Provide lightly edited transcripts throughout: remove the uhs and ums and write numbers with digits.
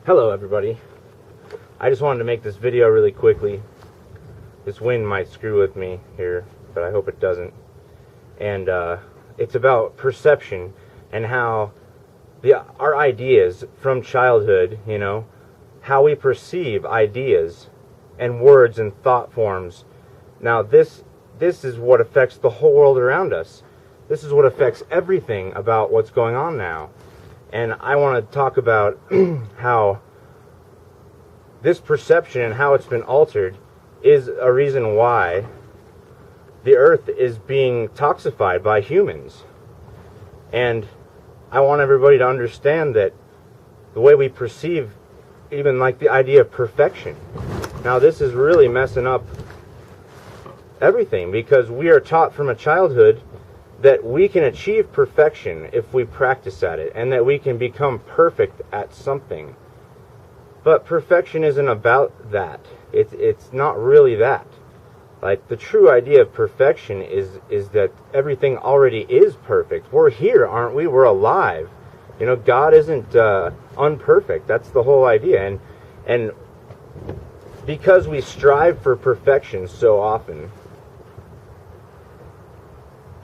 Hello everybody. I just wanted to make this video really quickly. This wind might screw with me here, but I hope it doesn't. And it's about perception and how our ideas from childhood, how we perceive ideas and words and thought forms. Now this is what affects the whole world around us. This is what affects everything about what's going on now. And I want to talk about how this perception and how it's been altered is a reason why the earth is being toxified by humans. And I want everybody to understand that the way we perceive even like the idea of perfection. Now this is really messing up everything, because we are taught from a childhood that we can achieve perfection if we practice at it, and that we can become perfect at something. But perfection isn't about that. It's not really that. Like, the true idea of perfection is that everything already is perfect. We're here, aren't we? We're alive. God isn't unperfect. That's the whole idea. And because we strive for perfection so often,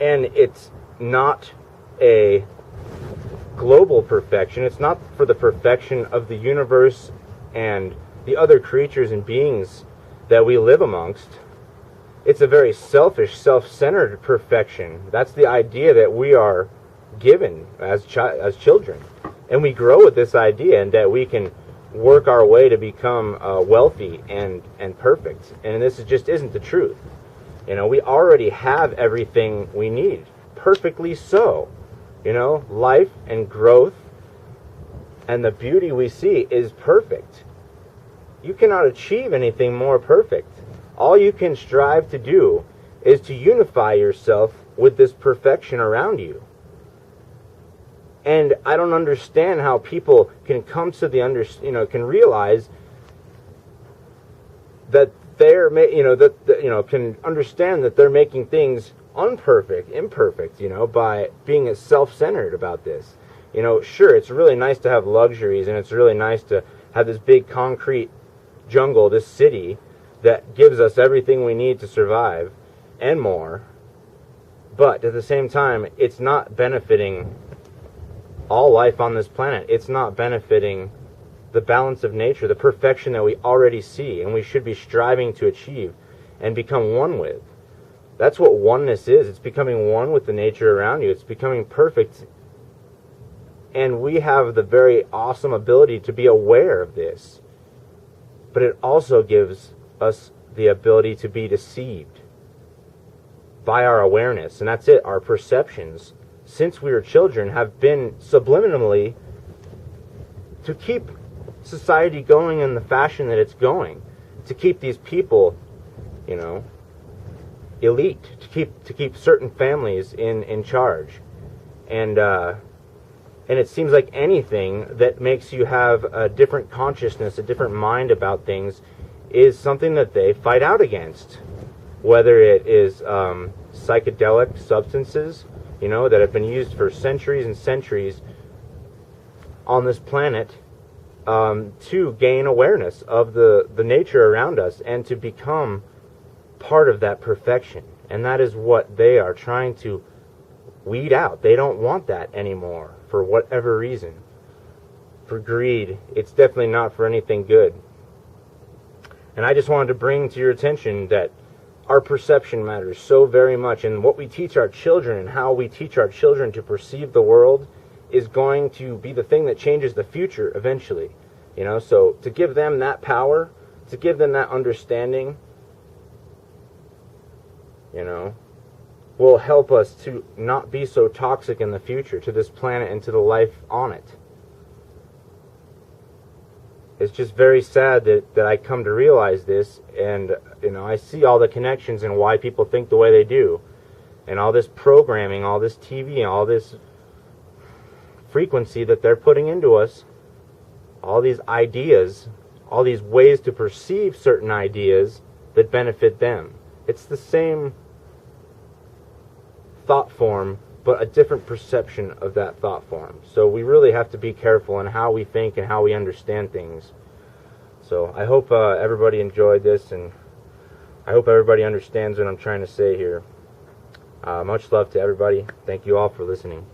and it's not a global perfection, it's not for the perfection of the universe and the other creatures and beings that we live amongst. It's a very selfish, self-centered perfection. That's the idea that we are given as children. And we grow with this idea, and that we can work our way to become wealthy and perfect. And this just isn't the truth. We already have everything we need, perfectly so. Life and growth and the beauty we see is perfect. You cannot achieve anything more perfect. All you can strive to do is to unify yourself with this perfection around you. And I don't understand how people can come to can realize that can understand that they're making things imperfect, by being self-centered about this. Sure, it's really nice to have luxuries, and it's really nice to have this big concrete jungle, this city, that gives us everything we need to survive, and more. But at the same time, it's not benefiting all life on this planet. It's not benefiting the balance of nature, the perfection that we already see, and we should be striving to achieve and become one with. That's what oneness is. It's becoming one with the nature around you. It's becoming perfect. And we have the very awesome ability to be aware of this. But it also gives us the ability to be deceived by our awareness. And that's it. Our perceptions, since we were children, have been subliminally to keep society going in the fashion that it's going, to keep these people, elite, to keep certain families in charge. And it seems like anything that makes you have a different consciousness, a different mind about things, is something that they fight out against. Whether it is psychedelic substances, that have been used for centuries and centuries on this planet, to gain awareness of the nature around us and to become part of that perfection. And that is what they are trying to weed out. They don't want that anymore for whatever reason. For greed. It's definitely not for anything good. And I just wanted to bring to your attention that our perception matters so very much, and what we teach our children and how we teach our children to perceive the world is going to be the thing that changes the future eventually. So to give them that power, to give them that understanding, will help us to not be so toxic in the future to this planet and to the life on it. It's just very sad that I come to realize this, and I see all the connections and why people think the way they do, and all this programming, all this TV, all this frequency that they're putting into us, all these ideas, all these ways to perceive certain ideas that benefit them. It's the same thought form but a different perception of that thought form. So we really have to be careful in how we think and how we understand things. So I hope everybody enjoyed this, and I hope everybody understands what I'm trying to say here. Much love to everybody. Thank you all for listening.